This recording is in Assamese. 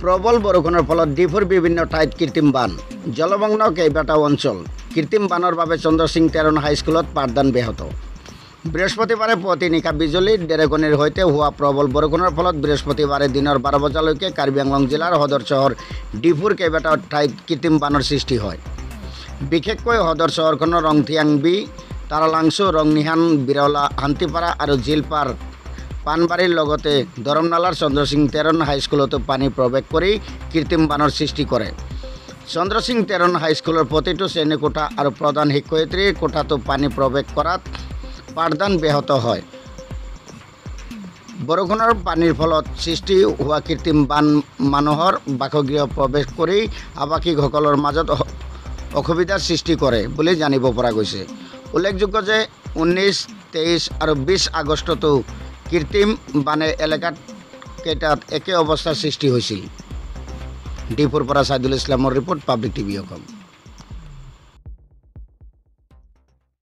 প্ৰবল বৰষুণৰ ফলত ডিফুৰ বিভিন্ন ঠাইত কৃত্ৰিম বান জলমগ্ন কেইবাটাও অঞ্চল কৃত্ৰিম বানৰ বাবে চন্দ্ৰসিং তেৰণ হাইস্কুলত পাঠদান ব্যাহত বৃহস্পতিবাৰে পুৱতি নিশা বিজুলী ঢেৰেকনিৰ সৈতে হোৱা প্ৰবল বৰষুণৰ ফলত বৃহস্পতিবাৰে দিনৰ 12 বজালৈকে কাৰ্বি আংলং জিলাৰ সদৰ চহৰ ডিফুৰ কেইবাটাও ঠাইত কৃত্ৰিম বানৰ সৃষ্টি হয় বিশেষকৈ সদৰ চহৰখনৰ ৰংথিয়াং বি তাৰালাংছু ৰংনিহান বিৰলা শান্তিপাৰা আৰু জিলপাৰ পানবাৰীৰ লগতে ধৰমনালাৰ চন্দ্ৰসিং তেৰণ হাইস্কুলতো পানী প্ৰৱেশ কৰি কৃত্ৰিম বানৰ সৃষ্টি কৰে চন্দ্ৰসিং তেৰণ হাইস্কুলৰ প্ৰতিটো শ্ৰেণীকোঠা আৰু প্ৰধান শিক্ষয়িত্ৰীৰ কোঠাতো পানী প্ৰৱেশ কৰাত পাঠদান ব্যাহত হয় বৰষুণৰ পানীৰ ফলত সৃষ্টি হোৱা কৃত্ৰিম বান মানুহৰ বাসগৃহ প্ৰৱেশ কৰি আৱাসিকসকলৰ মাজত অসুবিধাৰ সৃষ্টি কৰে বুলি জানিব পৰা গৈছে উল্লেখযোগ্য যে 19, 23 আৰু 20 আগষ্টতো কৃত্ৰিম বানে এলেকাত কেইটাত একে অৱস্থাৰ সৃষ্টি হৈছিল ডিফুৰ পৰা সাইদুল ইছলামৰ ৰিপোৰ্ট পাব্লিক টিভি অসম